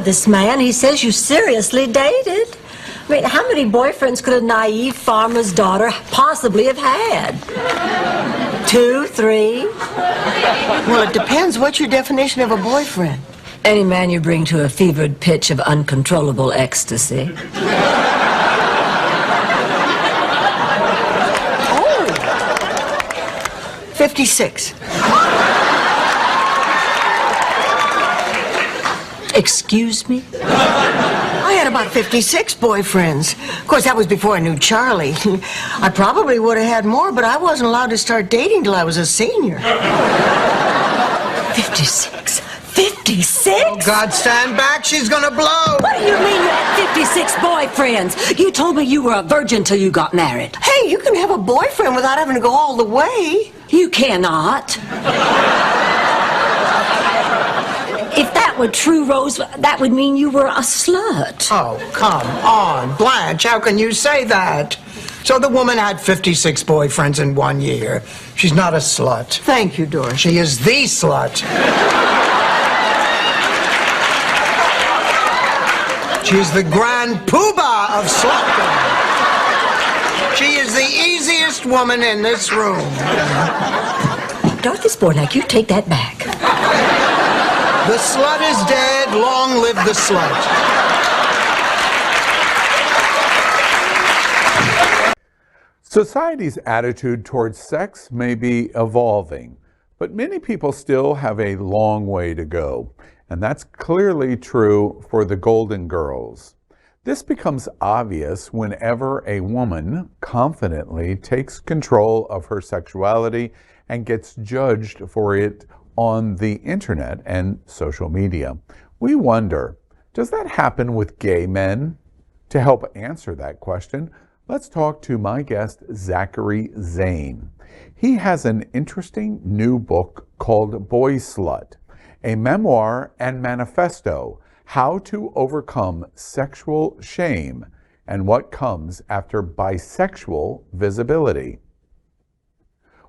of this man. He says you seriously dated. I mean, how many boyfriends could a naive farmer's daughter possibly have had? 2, 3? Well, it depends. What's your definition of a boyfriend? Any man you bring to a fevered pitch of uncontrollable ecstasy. 56. Excuse me? I had about 56 boyfriends. Of course, that was before I knew Charlie. I probably would have had more, but I wasn't allowed to start dating till I was a senior. 56? 56? Oh, God, stand back. She's gonna blow. What do you mean you had 56 boyfriends? You told me you were a virgin till you got married. Hey, you can have a boyfriend without having to go all the way. You cannot. If that were true, Rose, that would mean you were a slut. Oh, come on, Blanche. How can you say that? So the woman had 56 boyfriends in 1 year. She's not a slut. Thank you, Doris. She is the slut. She's the grand poobah of slutdom. She is the easiest woman in this room. Dorothy Spornak, you take that back. The slut is dead. Long live the slut. Society's attitude towards sex may be evolving, but many people still have a long way to go. And that's clearly true for the Golden Girls. This becomes obvious whenever a woman confidently takes control of her sexuality and gets judged for it on the internet and social media. We wonder, does that happen with gay men? To help answer that question, let's talk to my guest, Zachary Zane. He has an interesting new book called Boy Slut, a memoir and manifesto, how to overcome sexual shame and what comes after bisexual visibility.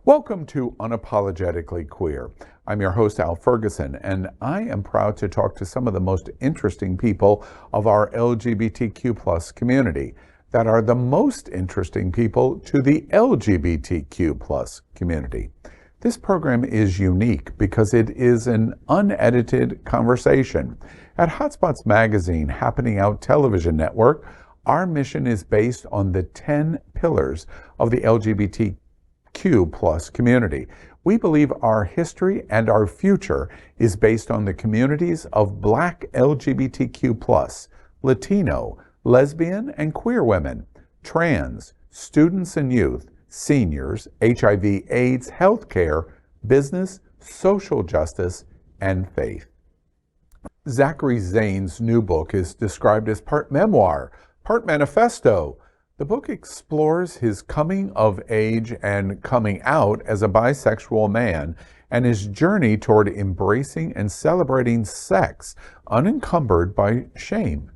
Welcome to Unapologetically Queer. I'm your host, Al Ferguson, and I am proud to talk to some of the most interesting people of our LGBTQ+ community that are the most interesting people to the LGBTQ+ community. This program is unique because it is an unedited conversation. At Hotspots Magazine, Happening Out Television Network, our mission is based on the 10 pillars of the LGBTQ+ community. We believe our history and our future is based on the communities of Black LGBTQ+, Latino, lesbian and queer women, trans, students and youth, seniors, HIV/AIDS, healthcare, business, social justice, and faith. Zachary Zane's new book is described as part memoir, part manifesto. The book explores his coming of age and coming out as a bisexual man and his journey toward embracing and celebrating sex unencumbered by shame.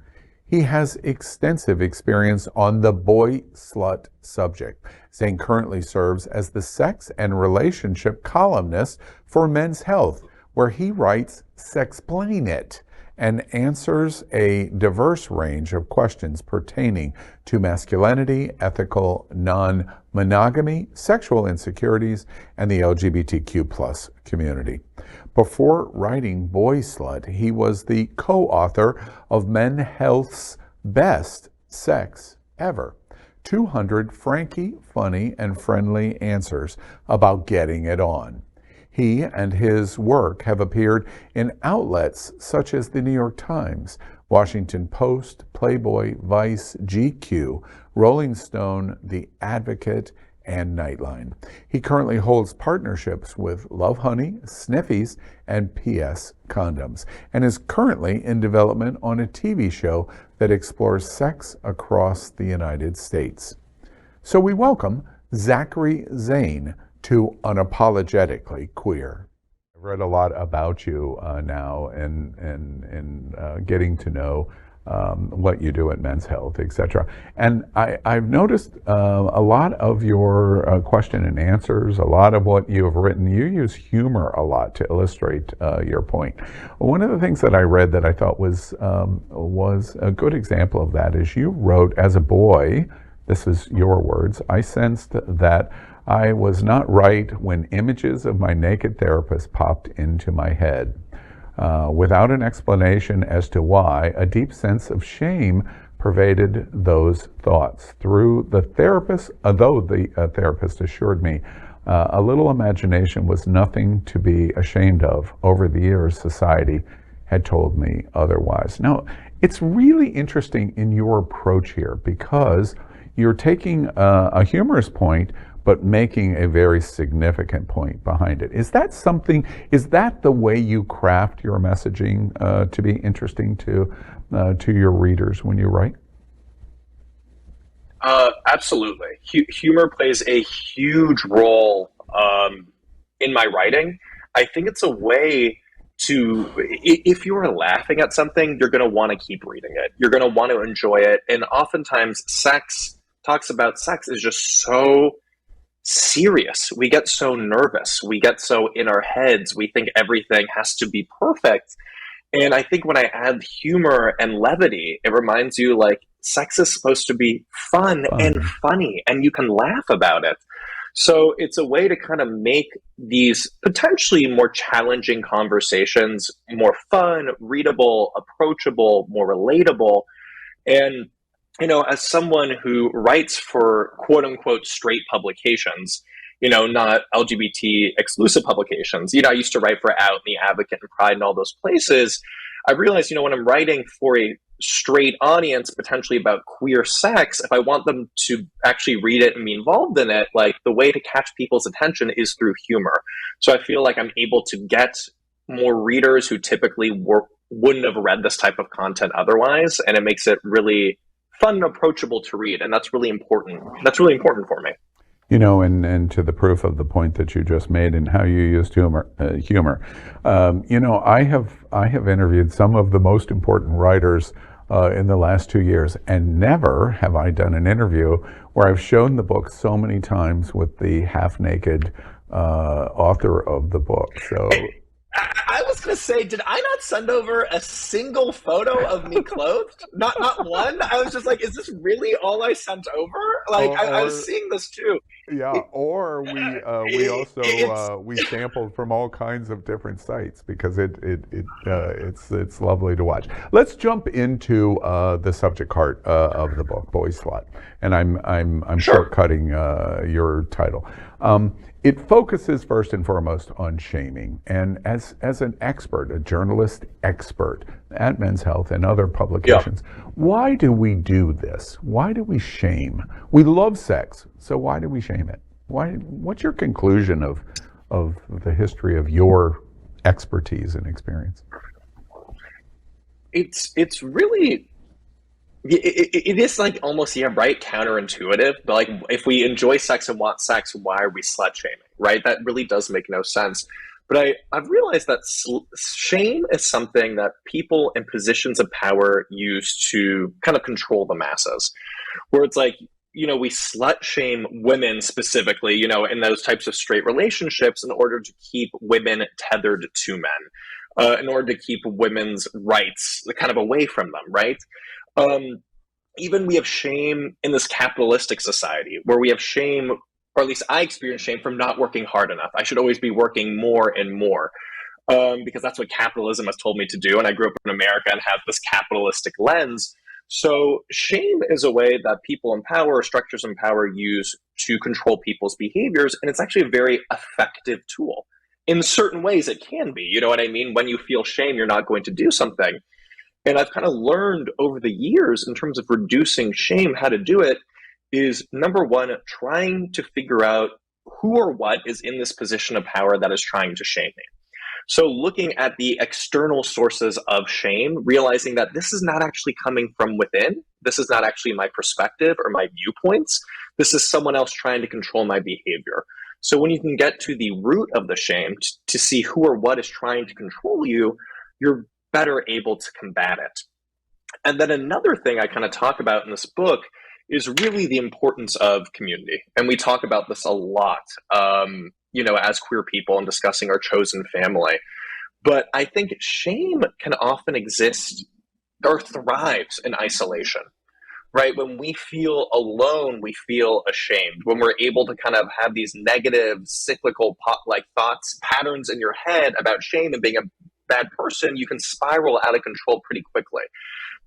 He has extensive experience on the boy-slut subject. Zane currently serves as the sex and relationship columnist for Men's Health, where he writes Sexplain It and answers a diverse range of questions pertaining to masculinity, ethical non-monogamy, sexual insecurities, and the LGBTQ+ community. Before writing Boy Slut, he was the co-author of Men's Health's Best Sex Ever, 200 franky, funny, and friendly answers about getting it on. He and his work have appeared in outlets such as the New York Times, Washington Post, Playboy, Vice, GQ, Rolling Stone, The Advocate, and Nightline. He currently holds partnerships with Love Honey, Sniffies, and PS Condoms, and is currently in development on a TV show that explores sex across the United States. So we welcome Zachary Zane to Unapologetically Queer. I've read a lot about you now and getting to know what you do at Men's Health, etc. And I've noticed a lot of your question and answers, a lot of what you have written, you use humor a lot to illustrate your point. One of the things that I read that I thought was a good example of that is you wrote, as a boy, this is your words, I sensed that I was not right when images of my naked therapist popped into my head. Without an explanation as to why, a deep sense of shame pervaded those thoughts. Through the therapist, although the therapist assured me a little imagination was nothing to be ashamed of, over the years society had told me otherwise. Now, it's really interesting in your approach here because you're taking a humorous point but making a very significant point behind it. Is that the way you craft your messaging to be interesting to your readers when you write? Absolutely. Humor plays a huge role in my writing. I think it's a way to, if you're laughing at something, you're going to want to keep reading it. You're going to want to enjoy it. And oftentimes talks about sex is just so serious. We get so nervous. We get so in our heads. We think everything has to be perfect. And I think when I add humor and levity, it reminds you like sex is supposed to be fun and funny, and you can laugh about it. So it's a way to kind of make these potentially more challenging conversations more fun, readable, approachable, more relatable. And as someone who writes for quote unquote straight publications, not LGBT exclusive publications, I used to write for Out and The Advocate and Pride and all those places. I realized, when I'm writing for a straight audience, potentially about queer sex, if I want them to actually read it and be involved in it, like the way to catch people's attention is through humor. So I feel like I'm able to get more readers who typically wouldn't have read this type of content otherwise. And it makes it really fun and approachable to read, and that's really important. That's really important for me. And to the proof of the point that you just made and how you used humor. I have interviewed some of the most important writers in the last 2 years, and never have I done an interview where I've shown the book so many times with the half-naked author of the book. So. I was going to say, did I not send over a single photo of me clothed? Not one? I was just like, is this really all I sent over? Like, I was seeing this too. Yeah, or we also we sampled from all kinds of different sites because it's lovely to watch. Let's jump into the subject part of the book, Boy Slut, and I'm Sure. shortcutting your title. It focuses first and foremost on shaming, and as an expert, a journalist expert at Men's Health and other publications, why do we do this? Why do we shame? We love sex, so why do we shame it? What's your conclusion of the history of your expertise and experience? It's really. It is like almost, right, counterintuitive, but like if we enjoy sex and want sex, why are we slut shaming, right? That really does make no sense. But I've realized that shame is something that people in positions of power use to kind of control the masses, where it's like, we slut shame women specifically, in those types of straight relationships in order to keep women tethered to men, in order to keep women's rights kind of away from them, right? Even we have shame in this capitalistic society where we have shame, or at least I experience shame from not working hard enough. I should always be working more and more because that's what capitalism has told me to do. And I grew up in America and have this capitalistic lens. So shame is a way that people in power or structures in power use to control people's behaviors. And it's actually a very effective tool. In certain ways, it can be. You know what I mean? When you feel shame, you're not going to do something. And I've kind of learned over the years in terms of reducing shame, how to do it is, number one, trying to figure out who or what is in this position of power that is trying to shame me. So looking at the external sources of shame, realizing that this is not actually coming from within. This is not actually my perspective or my viewpoints. This is someone else trying to control my behavior. So when you can get to the root of the shame to see who or what is trying to control you, you're better able to combat it. And then another thing I kind of talk about in this book is really the importance of community. And we talk about this a lot, as queer people and discussing our chosen family. But I think shame can often exist or thrives in isolation, right? When we feel alone, we feel ashamed. When we're able to kind of have these negative, cyclical thoughts, patterns in your head about shame and being a bad person, you can spiral out of control pretty quickly.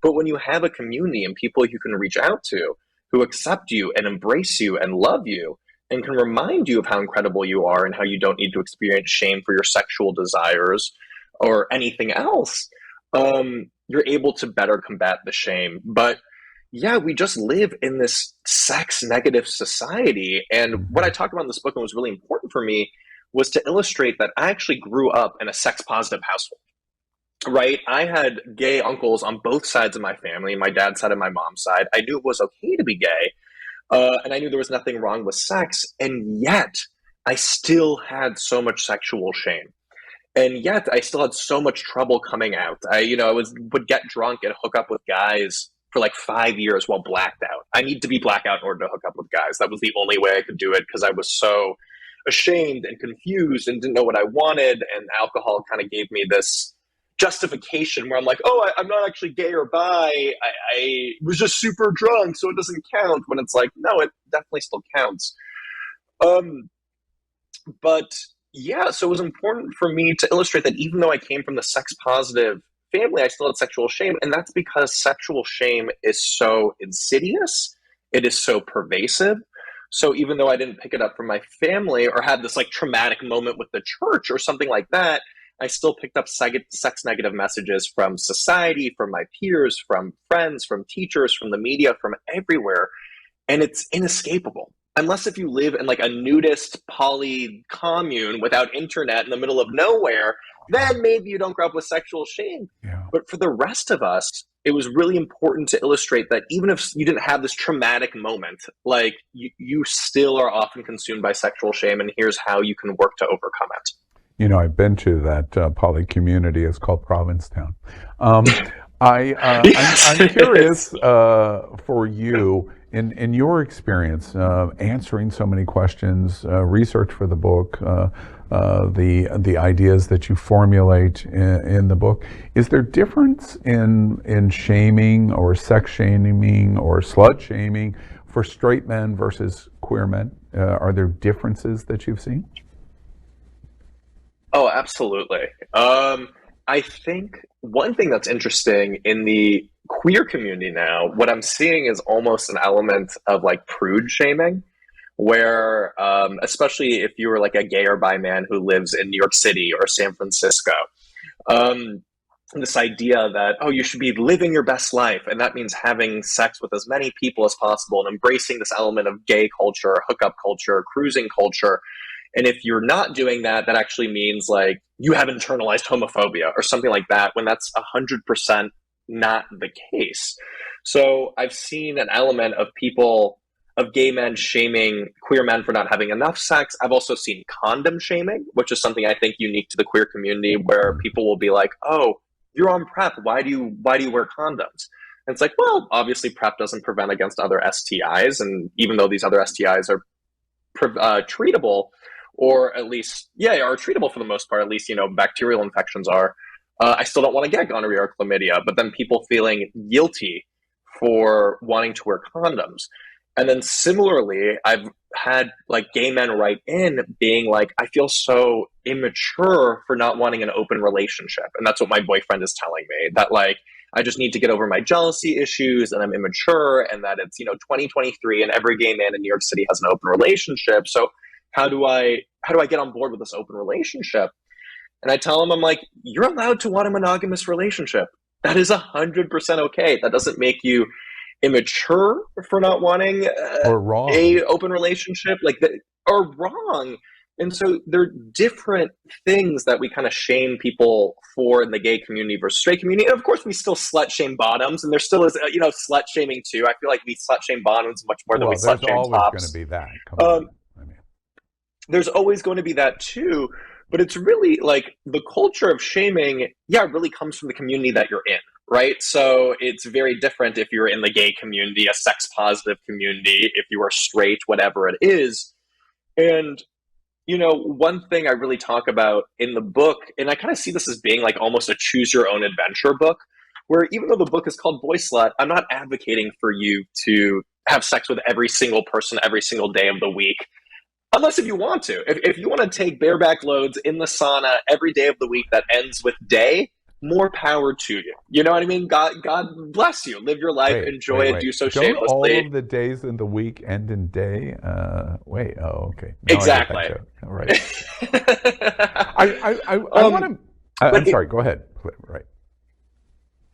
But when you have a community and people you can reach out to who accept you and embrace you and love you and can remind you of how incredible you are and how you don't need to experience shame for your sexual desires or anything else, you're able to better combat the shame. But yeah, we just live in this sex negative society. And what I talked about in this book and was really important for me was to illustrate that I actually grew up in a sex positive household. Right? I had gay uncles on both sides of my family, my dad's side and my mom's side. I knew it was okay to be gay, and I knew there was nothing wrong with sex, and yet I still had so much sexual shame. And yet I still had so much trouble coming out. I would get drunk and hook up with guys for like 5 years while blacked out. I need to be blackout in order to hook up with guys. That was the only way I could do it because I was so ashamed and confused and didn't know what I wanted, and alcohol kind of gave me this justification where I'm like, oh, I'm not actually gay or bi. I was just super drunk, so it doesn't count. When it's like, no, it definitely still counts. But yeah, so it was important for me to illustrate that even though I came from the sex positive family, I still had sexual shame. And that's because sexual shame is so insidious. It is so pervasive. So even though I didn't pick it up from my family or had this like traumatic moment with the church or something like that, I still picked up sex negative messages from society, from my peers, from friends, from teachers, from the media, from everywhere. And it's inescapable. Unless if you live in like a nudist poly commune without internet in the middle of nowhere, then maybe you don't grow up with sexual shame. Yeah. But for the rest of us, it was really important to illustrate that even if you didn't have this traumatic moment, like you still are often consumed by sexual shame, and here's how you can work to overcome it. I've been to that poly community. It's called Provincetown. I'm curious for you, in your experience, answering so many questions, research for the book, the ideas that you formulate in the book. Is there difference in shaming or sex shaming or slut shaming for straight men versus queer men? Are there differences that you've seen? Oh, absolutely. I think one thing that's interesting in the queer community now, what I'm seeing is almost an element of like prude shaming, where especially if you were like a gay or bi man who lives in New York City or San Francisco, this idea that, oh, you should be living your best life. And that means having sex with as many people as possible and embracing this element of gay culture, hookup culture, cruising culture. And if you're not doing that, that actually means like you have internalized homophobia or something like that, when that's 100% not the case. So I've seen an element of gay men shaming queer men for not having enough sex. I've also seen condom shaming, which is something I think unique to the queer community, where people will be like, oh, you're on PrEP. Why do you wear condoms? And it's like, well, obviously PrEP doesn't prevent against other STIs. And even though these other STIs are treatable, or at least, are treatable for the most part, at least, bacterial infections are, I still don't want to get gonorrhea or chlamydia, but then people feeling guilty for wanting to wear condoms. And then similarly, I've had like gay men write in being like, I feel so immature for not wanting an open relationship. And that's what my boyfriend is telling me, that like, I just need to get over my jealousy issues and I'm immature, and that it's, 2023 and every gay man in New York City has an open relationship. So how do I get on board with this open relationship? And I tell him, I'm like, you're allowed to want a monogamous relationship. That is 100% okay. That doesn't make you immature for not wanting or wrong. a open relationship, or wrong. And so there are different things that we kind of shame people for in the gay community versus straight community. And of course, we still slut shame bottoms, and there still is, slut shaming too. I feel like we slut shame bottoms much more than we slut shame tops. There's always going to be that. Come on. There's always going to be that too, but it's really like the culture of shaming, really comes from the community that you're in, right? So it's very different if you're in the gay community, a sex positive community, if you are straight, whatever it is. And, one thing I really talk about in the book, and I kind of see this as being like almost a choose your own adventure book, where even though the book is called Boy Slut, I'm not advocating for you to have sex with every single person every single day of the week. Unless if you want to. If you want to take bareback loads in the sauna every day of the week that ends with day, more power to you. You know what I mean? God bless you. Live your life, enjoy it, do so Don't shamelessly. all of the days in the week end in day? Okay. Now exactly. I get that joke. All right. I want to. I'm sorry. Go ahead. Right.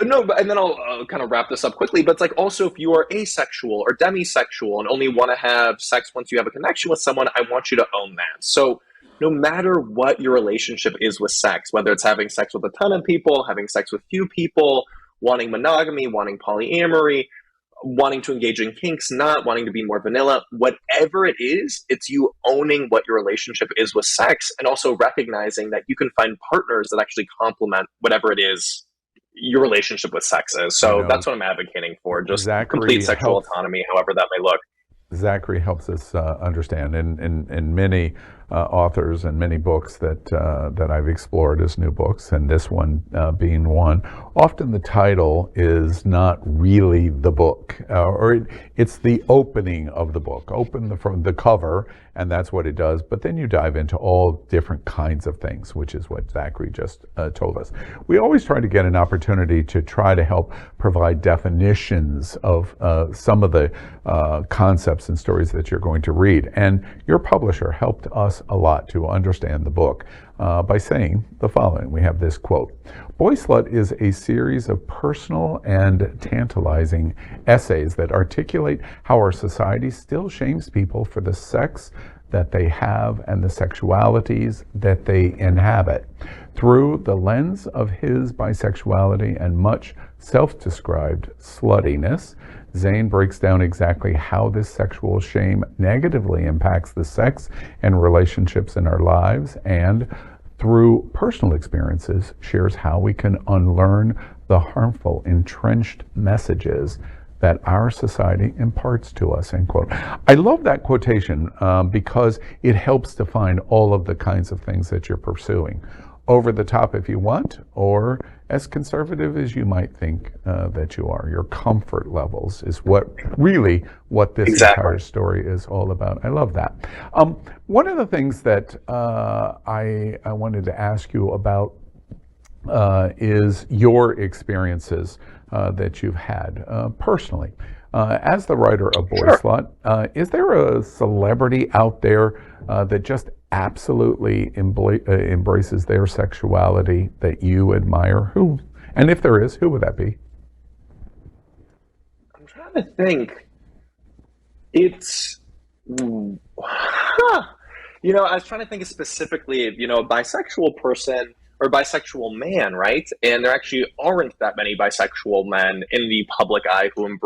No, and then I'll kind of wrap this up quickly. But it's like also if you are asexual or demisexual and only want to have sex once you have a connection with someone, I want you to own that. So no matter what your relationship is with sex, whether it's having sex with a ton of people, having sex with few people, wanting monogamy, wanting polyamory, wanting to engage in kinks, not wanting to be more vanilla, whatever it is, it's you owning what your relationship is with sex and also recognizing that you can find partners that actually complement whatever it is your relationship with sex is. So that's what I'm advocating for, just Zachary complete sexual autonomy, however that may look. Zachary helps us understand in many authors and many books that I've explored as new books, and this one being one. Often the title is not really the book, or it's the opening of the book. Open from the cover, and that's what it does. But then you dive into all different kinds of things, which is what Zachary just told us. We always try to get an opportunity to try to help provide definitions of some of the concepts and stories that you're going to read. And your publisher helped us a lot to understand the book by saying the following. We have this quote: Boy Slut is a series of personal and tantalizing essays that articulate how our society still shames people for the sex that they have and the sexualities that they inhabit. Through the lens of his bisexuality and much self-described sluttiness, Zane breaks down exactly how this sexual shame negatively impacts the sex and relationships in our lives, and through personal experiences shares how we can unlearn the harmful, entrenched messages that our society imparts to us, end quote. I love that quotation because it helps define all of the kinds of things that you're pursuing. Over the top if you want, or as conservative as you might think that you are. Your comfort levels is what this entire story is all about. I love that. One of the things that I wanted to ask you about is your experiences that you've had personally. As the writer of Boy Slut, is there a celebrity out there that just absolutely embraces their sexuality that you admire? Who? And if there is, who would that be? I'm trying to think. It's... I was trying to think of specifically, a bisexual person or bisexual man, right? And there actually aren't that many bisexual men in the public eye who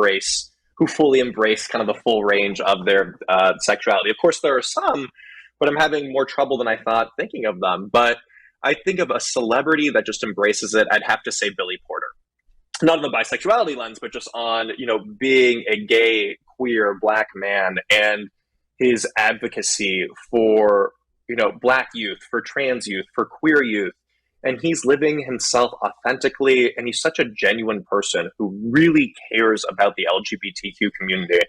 fully embrace kind of the full range of their sexuality. Of course, there are some, but I'm having more trouble than I thought thinking of them. But I think of a celebrity that just embraces it. I'd have to say Billy Porter. Not on the bisexuality lens, but just on, being a gay, queer, Black man and his advocacy for, Black youth, for trans youth, for queer youth. And he's living himself authentically, and he's such a genuine person who really cares about the LGBTQ community.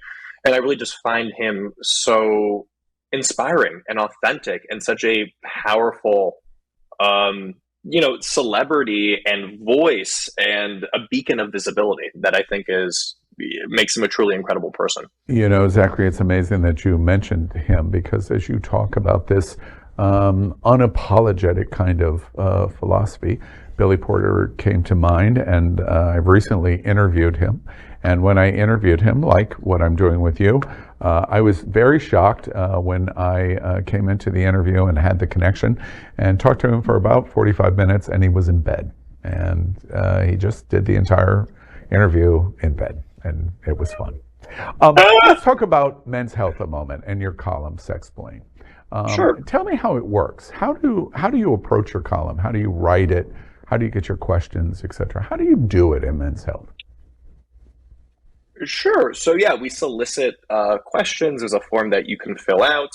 And I really just find him so inspiring and authentic and such a powerful, celebrity and voice and a beacon of visibility that I think makes him a truly incredible person. Zachary, it's amazing that you mentioned him, because as you talk about this unapologetic kind of philosophy, Billy Porter came to mind, and I've recently interviewed him. And when I interviewed him, like what I'm doing with you, I was very shocked when I came into the interview and had the connection and talked to him for about 45 minutes, and he was in bed. And he just did the entire interview in bed, and it was fun. Let's talk about Men's Health a moment and your column, Sexplain. Sure. Tell me how it works. How do you approach your column? How do you write it? How do you get your questions, etc.? How do you do it in Men's Health? Sure. So yeah, we solicit questions. There's a form that you can fill out.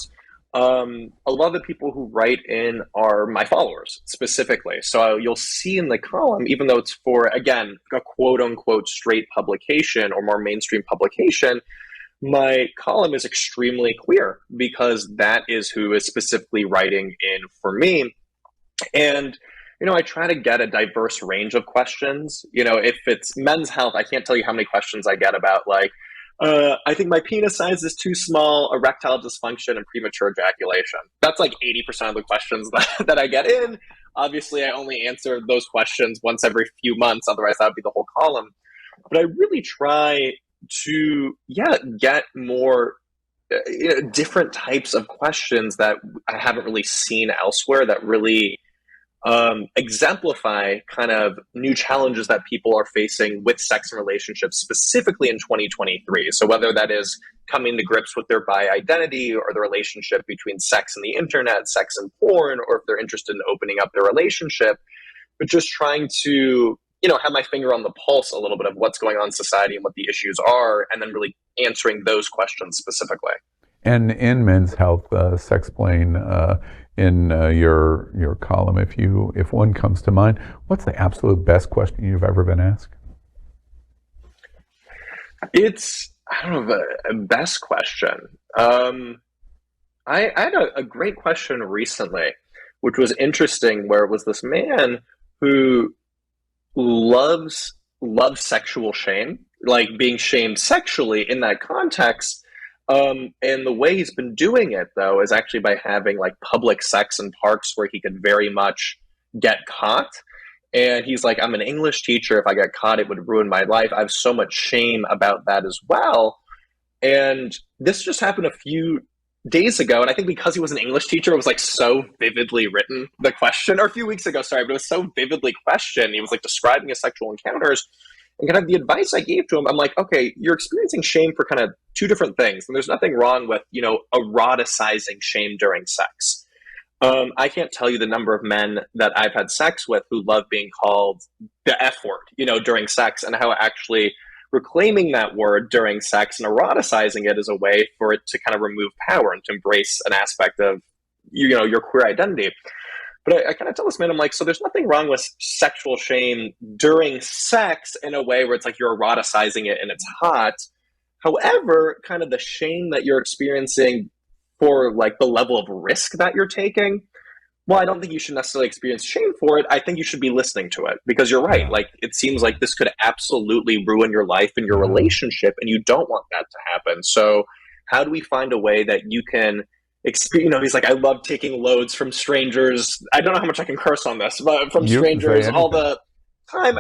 A lot of the people who write in are my followers specifically. So you'll see in the column, even though it's for, again, a quote unquote straight publication or more mainstream publication, my column is extremely queer because that is who is specifically writing in for me. And I try to get a diverse range of questions. If it's Men's Health, I can't tell you how many questions I get about like, I think my penis size is too small, erectile dysfunction, and premature ejaculation. That's like 80% of the questions that I get in. Obviously, I only answer those questions once every few months. Otherwise, that would be the whole column. But I really try to, get more different types of questions that I haven't really seen elsewhere that really exemplify kind of new challenges that people are facing with sex and relationships, specifically in 2023. So whether that is coming to grips with their bi identity or the relationship between sex and the internet, sex and porn, or if they're interested in opening up their relationship, but just trying to, have my finger on the pulse a little bit of what's going on in society and what the issues are, and then really answering those questions specifically. And in Men's Health, Sexplain, in your column, if one comes to mind, what's the absolute best question you've ever been asked? It's, I don't know, a best question. I had a great question recently, which was interesting, where it was this man who loves sexual shame, like being shamed sexually in that context. And the way he's been doing it, though, is actually by having like public sex in parks where he could very much get caught. And he's like, I'm an English teacher. If I got caught, it would ruin my life. I have so much shame about that as well. And this just happened a few days ago. And I think because he was an English teacher, it was like so vividly written, the question, or a few weeks ago, sorry, but it was so vividly questioned. He was like describing his sexual encounters. And kind of the advice I gave to him, I'm like, okay, you're experiencing shame for kind of two different things. And there's nothing wrong with, eroticizing shame during sex. I can't tell you the number of men that I've had sex with who love being called the F word, during sex, and how actually reclaiming that word during sex and eroticizing it is a way for it to kind of remove power and to embrace an aspect of, your queer identity. But I kind of tell this man, I'm like, so there's nothing wrong with sexual shame during sex in a way where it's like you're eroticizing it and it's hot. However, kind of the shame that you're experiencing for like the level of risk that you're taking, well, I don't think you should necessarily experience shame for it. I think you should be listening to it because you're right. Like, it seems like this could absolutely ruin your life and your relationship, and you don't want that to happen. So how do we find a way that you can he's like, I love taking loads from strangers. I don't know how much I can curse on this, but from strangers all the time.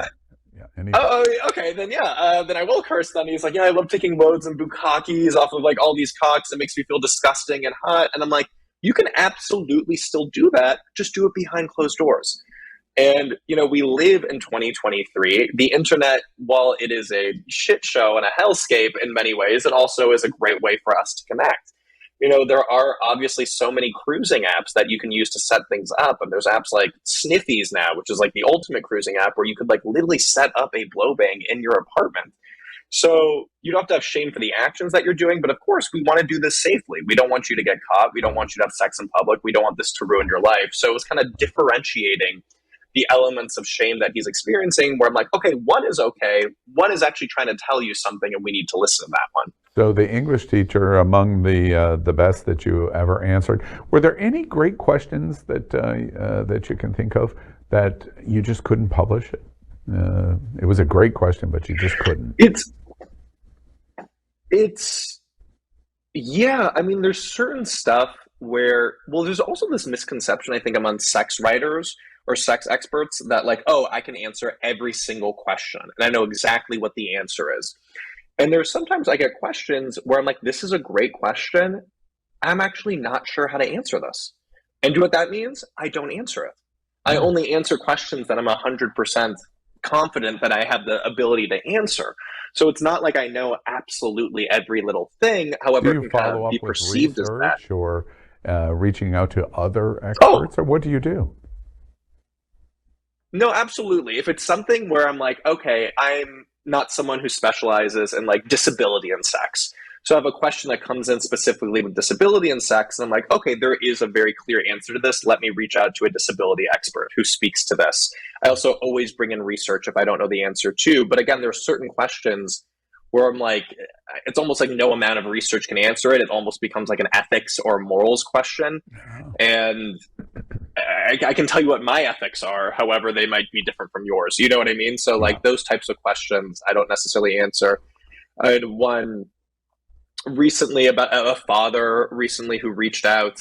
Okay, then then I will curse then. He's like, I love taking loads and bukakis off of like all these cocks. It makes me feel disgusting and hot. And I'm like, you can absolutely still do that. Just do it behind closed doors. And, we live in 2023. The internet, while it is a shit show and a hellscape in many ways, it also is a great way for us to connect. There are obviously so many cruising apps that you can use to set things up. And there's apps like Sniffies now, which is like the ultimate cruising app where you could like literally set up a blowbang in your apartment. So you don't have to have shame for the actions that you're doing. But of course, we want to do this safely. We don't want you to get caught. We don't want you to have sex in public. We don't want this to ruin your life. So it was kind of differentiating the elements of shame that he's experiencing, where I'm like, okay, one is okay. One is actually trying to tell you something, and we need to listen to that one. So the English teacher, among the best that you ever answered. Were there any great questions that you can think of that you just couldn't publish? It was a great question, but you just couldn't. I mean, there's certain stuff where, there's also this misconception, I think, among sex writers or sex experts that like, oh, I can answer every single question and I know exactly what the answer is. And there's sometimes I get questions where I'm like, this is a great question. I'm actually not sure how to answer this. And do you know what that means? I don't answer it. I only answer questions that I'm 100% confident that I have the ability to answer. So it's not like I know absolutely every little thing. However, do you it can follow kind of be up with perceived as that. research or reaching out to other experts, or what do you do? No, absolutely. If it's something where I'm like, okay, I'm not someone who specializes in like disability and sex. So I have a question that comes in specifically with disability and sex, and I'm like, okay, there is a very clear answer to this. Let me reach out to a disability expert who speaks to this. I also always bring in research if I don't know the answer to. But again, there are certain questions where I'm like, it's almost like no amount of research can answer it. It almost becomes like an ethics or morals question. And I can tell you what my ethics are, however, they might be different from yours. You know what I mean? So, like, those types of questions, I don't necessarily answer. I had one recently about a father recently who reached out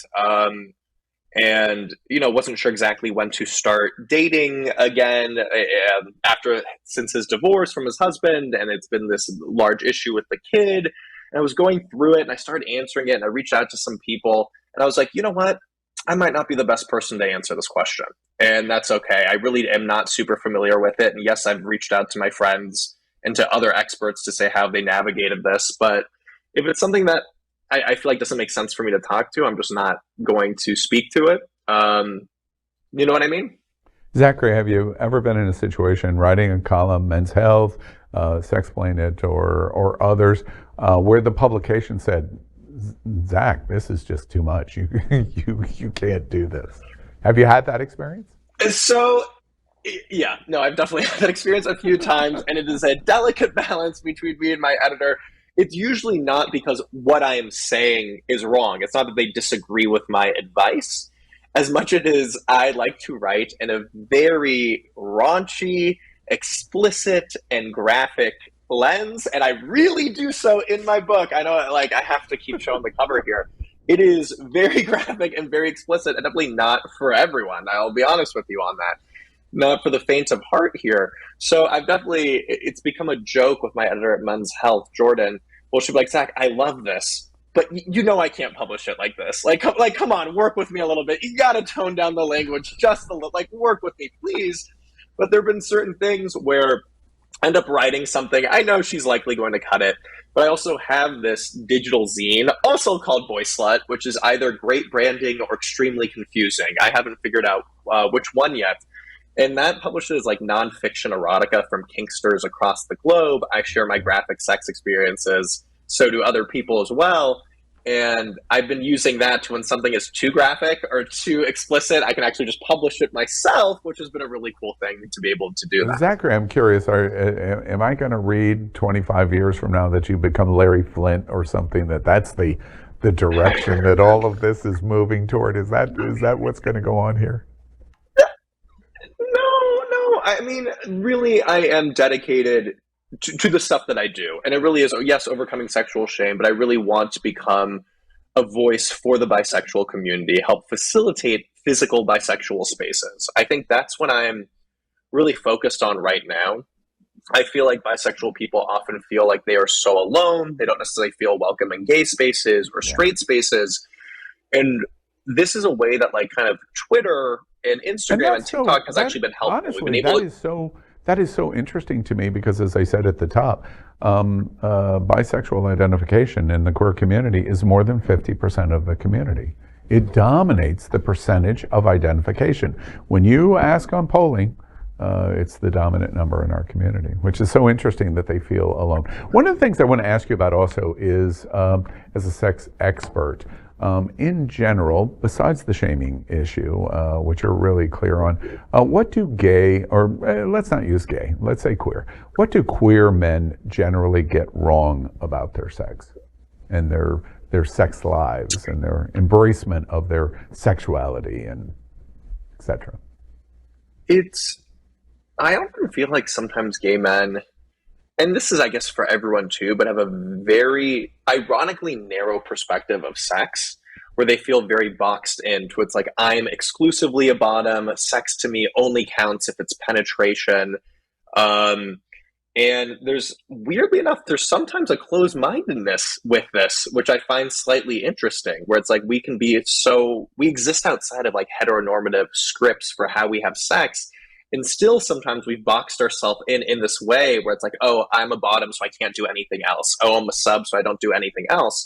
and, you know, wasn't sure exactly when to start dating again since his divorce from his husband. And it's been this large issue with the kid. And I was going through it and I started answering it and I reached out to some people and I was like, you know what? I might not be the best person to answer this question. And that's okay. I really am not super familiar with it. And yes, I've reached out to my friends and to other experts to say how they navigated this. But if it's something that I feel like doesn't make sense for me to talk to, I'm just not going to speak to it. You know what I mean? Zachary, have you ever been in a situation writing a column, Men's Health, Sexplain It, or others, where the publication said, Zach, this is just too much. You can't do this. Have you had that experience? So, yeah, no, I've definitely had that experience a few times, and it is a delicate balance between me and my editor. It's usually not because what I am saying is wrong. It's not that they disagree with my advice, as much as it is I like to write in a very raunchy, explicit, and graphic lens, and I really do so in my book. I know, like, I have to keep showing the cover here. It is very graphic and very explicit, and definitely not for everyone. I'll be honest with you on that. Not for the faint of heart here. So it's become a joke with my editor at Men's Health, Jordan. Well, she'll be like, Zach, I love this, but you know I can't publish it like this. Like, come on, work with me a little bit. You got to tone down the language just a little. Like, work with me, please. But there have been certain things where I end up writing something. I know she's likely going to cut it, but I also have this digital zine, also called Boy Slut, which is either great branding or extremely confusing. I haven't figured out which one yet. And that publishes like nonfiction erotica from kinksters across the globe. I share my graphic sex experiences. So do other people as well. And I've been using that to when something is too graphic or too explicit, I can actually just publish it myself, which has been a really cool thing to be able to do that. Zachary, I'm curious, am I going to read 25 years from now that you become Larry Flint or something, that's the direction that all of this is moving toward? Is that what's going to go on here? No. I mean, really, I am dedicated to the stuff that I do. And it really is, yes, overcoming sexual shame, but I really want to become a voice for the bisexual community, help facilitate physical bisexual spaces. I think that's what I'm really focused on right now. I feel like bisexual people often feel like they are so alone. They don't necessarily feel welcome in gay spaces or straight spaces. And this is a way that like kind of Twitter and Instagram and TikTok has actually been helpful. Honestly, that is so interesting to me because, as I said at the top, bisexual identification in the queer community is more than 50% of the community. It dominates the percentage of identification. When you ask on polling, it's the dominant number in our community, which is so interesting that they feel alone. One of the things I want to ask you about also is, as a sex expert, in general, besides the shaming issue, which you're really clear on, what do gay, or let's not use gay, let's say queer, what do queer men generally get wrong about their sex and their sex lives and their embracement of their sexuality and etc.? I often feel like sometimes gay men, and this is, I guess, for everyone too, but have a very ironically narrow perspective of sex where they feel very boxed into it's like, I'm exclusively a bottom. Sex to me only counts if it's penetration. And there's, weirdly enough, there's sometimes a closed-mindedness with this, which I find slightly interesting, where it's like we exist outside of like heteronormative scripts for how we have sex. And still sometimes we've boxed ourselves in this way where it's like, oh, I'm a bottom, so I can't do anything else. Oh, I'm a sub, so I don't do anything else.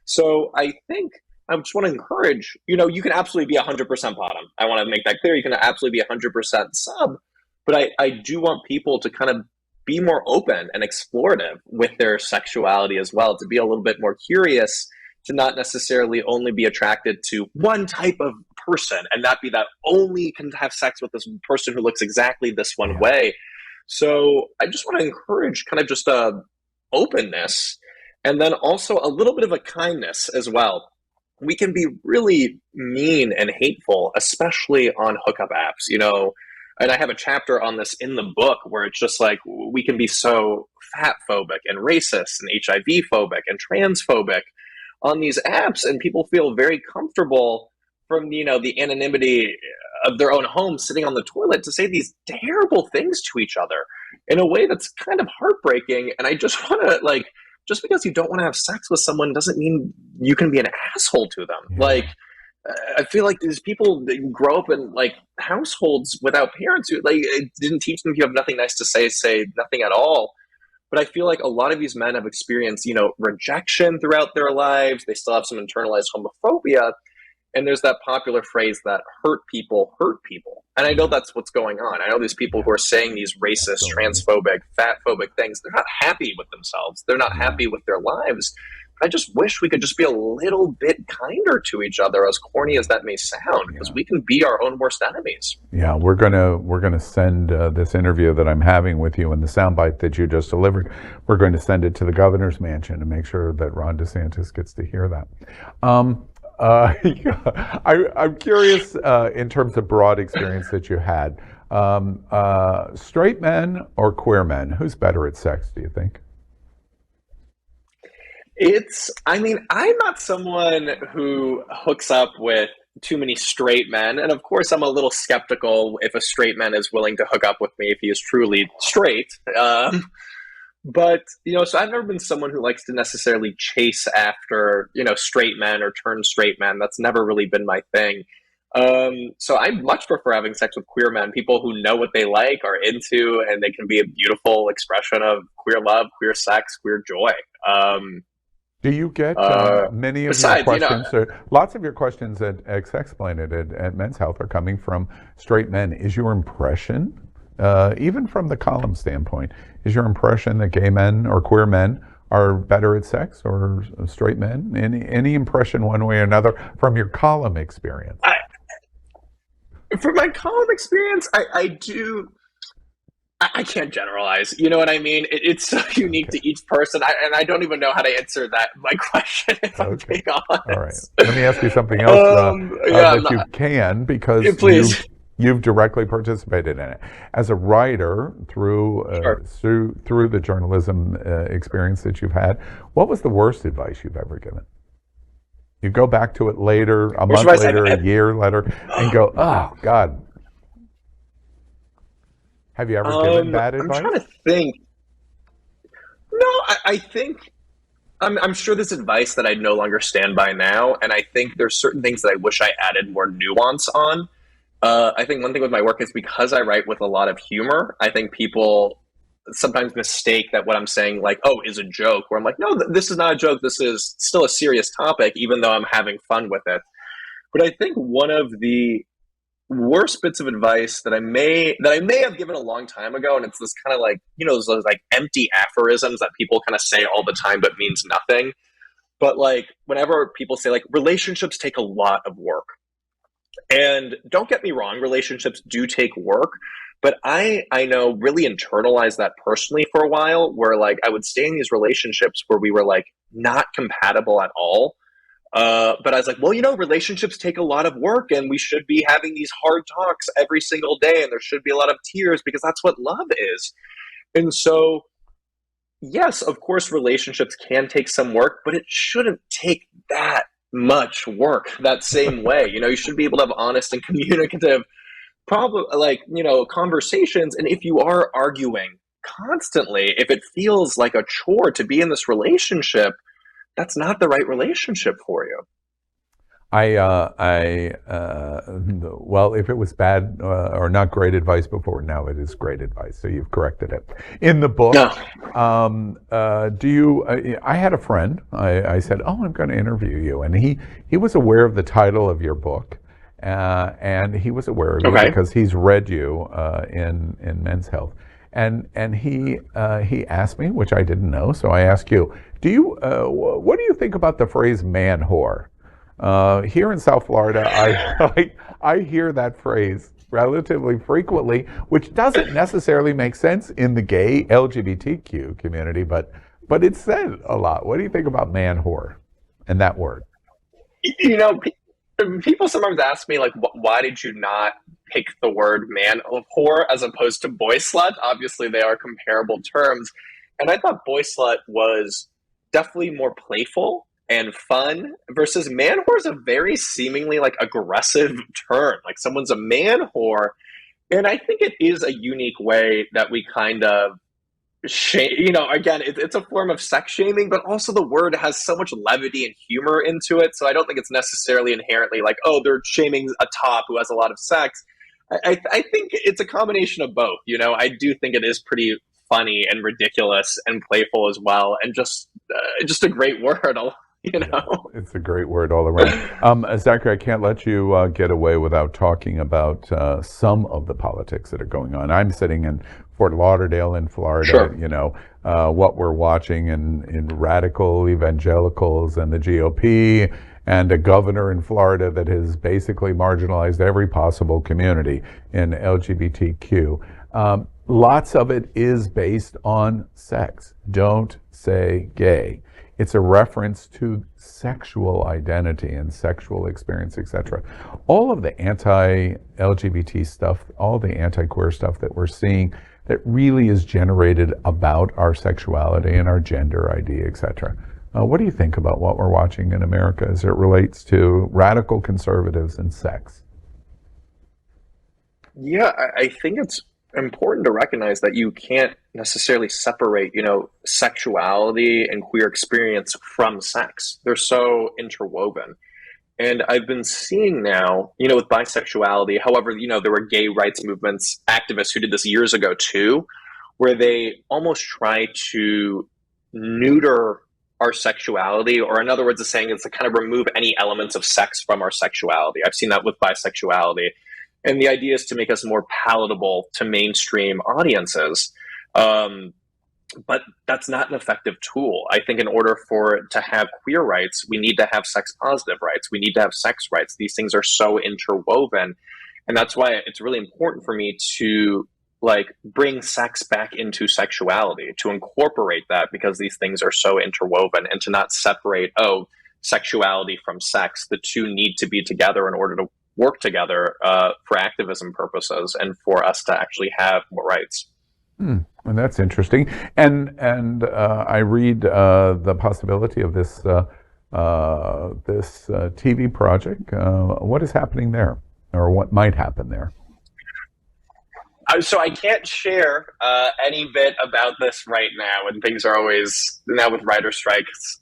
So I think I just want to encourage, you can absolutely be 100% bottom. I want to make that clear. You can absolutely be 100% sub. But I do want people to kind of be more open and explorative with their sexuality as well, to be a little bit more curious, to not necessarily only be attracted to one type of person and not be that only can have sex with this person who looks exactly this one way. So I just want to encourage kind of just a openness, and then also a little bit of a kindness as well. We can be really mean and hateful, especially on hookup apps, you know. And I have a chapter on this in the book where it's just like we can be so fat phobic and racist and HIV phobic and transphobic on these apps, and people feel very comfortable from, you know, the anonymity of their own home, sitting on the toilet, to say these terrible things to each other in a way that's kind of heartbreaking. And I just want to, like, just because you don't want to have sex with someone doesn't mean you can be an asshole to them. Yeah. Like, I feel like these people that grow up in like households without parents who like it didn't teach them, if you have nothing nice to say nothing at all. But I feel like a lot of these men have experienced, you know, rejection throughout their lives. They still have some internalized homophobia. And there's that popular phrase that hurt people hurt people. And I know that's what's going on. I know these people who are saying these racist, transphobic, fatphobic things, they're not happy with themselves. They're not happy with their lives. I just wish we could just be a little bit kinder to each other, as corny as that may sound, because we can be our own worst enemies. Yeah, we're gonna send this interview that I'm having with you and the soundbite that you just delivered. We're going to send it to the governor's mansion to make sure that Ron DeSantis gets to hear that. I'm curious in terms of broad experience that you had. Straight men or queer men, who's better at sex, do you think? I mean, I'm not someone who hooks up with too many straight men. And of course, I'm a little skeptical if a straight man is willing to hook up with me if he is truly straight. But, you know, so I've never been someone who likes to necessarily chase after, you know, straight men or turn straight men. That's never really been my thing. So I much prefer having sex with queer men, people who know what they like, are into, and they can be a beautiful expression of queer love, queer sex, queer joy. Do you get many of your questions, lots of your questions at Explain It at Men's Health are coming from straight men. Is your impression, even from the column standpoint, is your impression that gay men or queer men are better at sex or straight men? Any impression one way or another from your column experience? From my column experience, I do. I can't generalize. You know what I mean? It's so unique to each person, and I don't even know how to answer my question, if I'm being honest. All right. Let me ask you something else that you can, because you've directly participated in it. As a writer, through the journalism experience that you've had, what was the worst advice you've ever given? You go back to it later, a month later, a year later, and go, oh, God. Have you ever given bad advice? I'm trying to think. No, I think I'm sure there's advice that I no longer stand by now, and I think there's certain things that I wish I added more nuance on. I think one thing with my work is because I write with a lot of humor, I think people sometimes mistake that what I'm saying, like, oh, is a joke, where I'm like, no, this is not a joke. This is still a serious topic, even though I'm having fun with it. But I think one of the worst bits of advice that I may have given a long time ago, and it's this kind of like, you know, those like empty aphorisms that people kind of say all the time but means nothing. But like whenever people say like relationships take a lot of work, and don't get me wrong, relationships do take work, but I know really internalized that personally for a while, where like I would stay in these relationships where we were like not compatible at all. But I was like, well, you know, relationships take a lot of work, and we should be having these hard talks every single day, and there should be a lot of tears, because that's what love is. And so, yes, of course, relationships can take some work, but it shouldn't take that much work that same way. You know, you should be able to have honest and communicative, conversations. And if you are arguing constantly, if it feels like a chore to be in this relationship, that's not the right relationship for you. Well, if it was bad or not great advice before, now it is great advice. So you've corrected it. In the book, I had a friend, I said, oh, I'm going to interview you. And he was aware of the title of your book. and he was aware of you Okay. because he's read you in Men's Health, and he asked me, which I didn't know, so I ask you, what do you think about the phrase "man whore"? Here in South Florida, I hear that phrase relatively frequently, which doesn't necessarily make sense in the gay LGBTQ community, but it's said a lot. What do you think about "man whore" and that word? You know, people sometimes ask me, like, why did you not pick the word man whore as opposed to boy slut? Obviously, they are comparable terms. And I thought boy slut was definitely more playful and fun versus man whore is a very seemingly like aggressive term. Like someone's a man whore. And I think it is a unique way that we kind of shame, again, it's a form of sex shaming, but also the word has so much levity and humor into it. So I don't think it's necessarily inherently like, oh, they're shaming a top who has a lot of sex. I think it's a combination of both. I do think it is pretty funny and ridiculous and playful as well, and just a great word. Yeah, it's a great word all around. Zachary, I can't let you get away without talking about some of the politics that are going on. I'm sitting in Fort Lauderdale in Florida. Sure. What we're watching in radical evangelicals and the GOP, and a governor in Florida that has basically marginalized every possible community in LGBTQ. Lots of it is based on sex. Don't say gay. It's a reference to sexual identity and sexual experience, etc. All of the anti-LGBT stuff, all the anti-queer stuff that we're seeing that really is generated about our sexuality and our gender ID, etc. What do you think about what we're watching in America as it relates to radical conservatives and sex? Yeah, I think it's important to recognize that you can't necessarily separate, sexuality and queer experience from sex. They're so interwoven. And I've been seeing now, with bisexuality, however, there were gay rights movements activists who did this years ago too, where they almost try to neuter our sexuality, or in other words, is saying it's to kind of remove any elements of sex from our sexuality. I've seen that with bisexuality. And the idea is to make us more palatable to mainstream audiences. But that's not an effective tool. I think in order to have queer rights, we need to have sex positive rights. We need to have sex rights. These things are so interwoven. And that's why it's really important for me to bring sex back into sexuality, to incorporate that, because these things are so interwoven, and to not separate, sexuality from sex. The two need to be together in order to work together for activism purposes and for us to actually have more rights. And that's interesting. And I read the possibility of this TV project. What is happening there, or what might happen there? So I can't share any bit about this right now, and things are always now with writer strikes.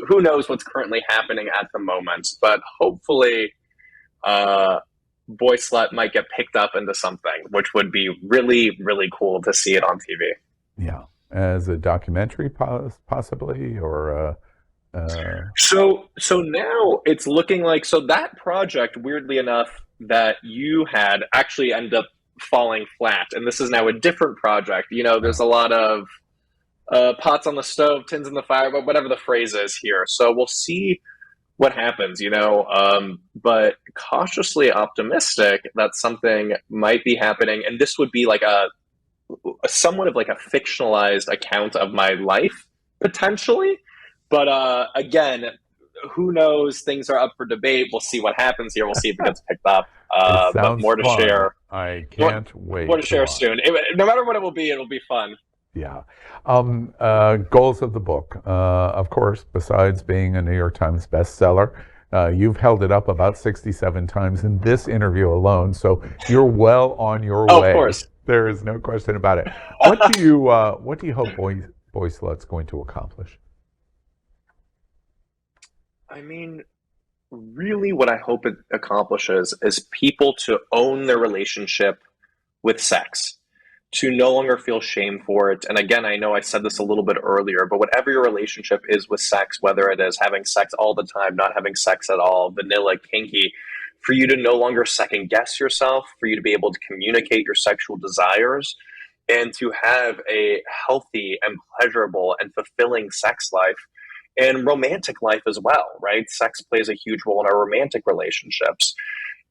Who knows what's currently happening at the moment? But hopefully, Boy Slut might get picked up into something, which would be really, really cool to see it on TV. Yeah, as a documentary, possibly, or. So now it's looking like, that project, weirdly enough, that you had actually ended up falling flat, and this is now a different project. There's a lot of pots on the stove, tins in the fire, but whatever the phrase is here. So we'll see what happens, but cautiously optimistic that something might be happening. And this would be like a somewhat of like a fictionalized account of my life, potentially. But again, who knows? Things are up for debate. We'll see what happens here. We'll see if it gets picked up. But more to fun. share. I can't wait. More to share soon. No matter what it'll be fun. Yeah. Goals of the book. Of course, besides being a New York Times bestseller, you've held it up about 67 times in this interview alone, so you're well on your way. Of course. There is no question about it. What do you hope Boy Slut's going to accomplish? I mean, really what I hope it accomplishes is people to own their relationship with sex, to no longer feel shame for it. And again, I know I said this a little bit earlier, but whatever your relationship is with sex, whether it is having sex all the time, not having sex at all, vanilla, kinky, for you to no longer second guess yourself, for you to be able to communicate your sexual desires, and to have a healthy and pleasurable and fulfilling sex life and romantic life as well, right? Sex plays a huge role in our romantic relationships.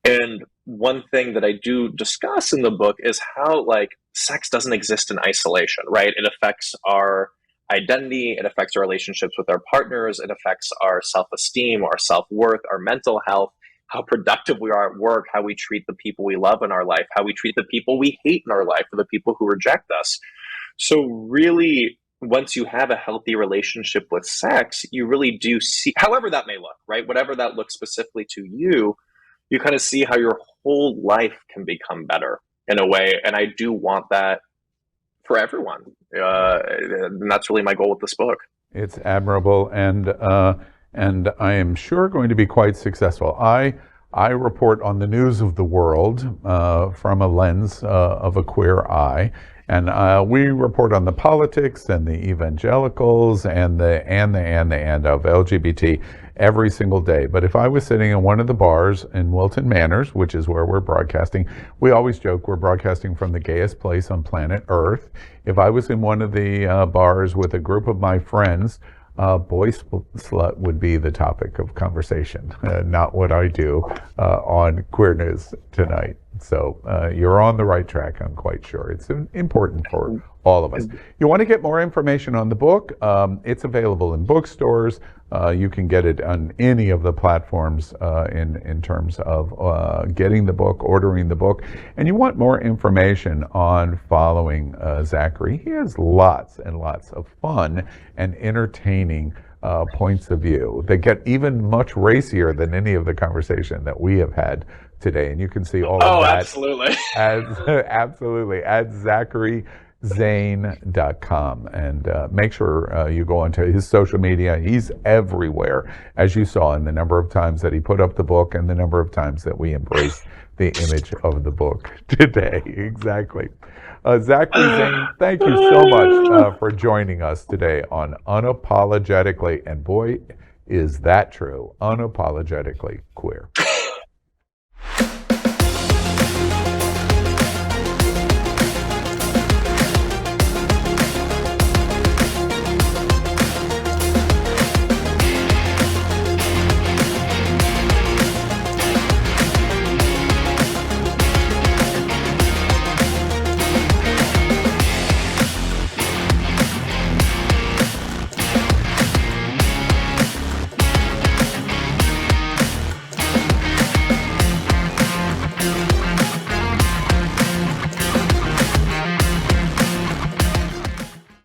And one thing that I do discuss in the book is how, like, sex doesn't exist in isolation, right? It affects our identity, it affects our relationships with our partners, it affects our self-esteem, our self-worth, our mental health, how productive we are at work, how we treat the people we love in our life, how we treat the people we hate in our life, or the people who reject us. So really, once you have a healthy relationship with sex, you really do see, however that may look, right? Whatever that looks specifically to you, you kind of see how your whole life can become better in a way. And I do want that for everyone. And that's really my goal with this book. It's admirable, and I am sure going to be quite successful. I report on the news of the world from a lens of a queer eye, and we report on the politics and the evangelicals and the of LGBT every single day. But if I was sitting in one of the bars in Wilton Manors, which is where we're broadcasting, we always joke we're broadcasting from the gayest place on planet Earth. If I was in one of the bars with a group of my friends, boy slut would be the topic of conversation, not what I do on Queer News Tonight. So you're on the right track, I'm quite sure. It's important for all of us. You want to get more information on the book? It's available in bookstores. You can get it on any of the platforms in terms of getting the book, ordering the book. And you want more information on following Zachary. He has lots and lots of fun and entertaining points of view that get even much racier than any of the conversation that we have had today. And you can see all of that absolutely. absolutely at ZacharyZane.com, and make sure you go onto his social media. He's everywhere, as you saw in the number of times that he put up the book and the number of times that we embraced the image of the book today. Exactly. Zachary Zane, thank you so much for joining us today on Unapologetically, and boy, is that true, unapologetically queer.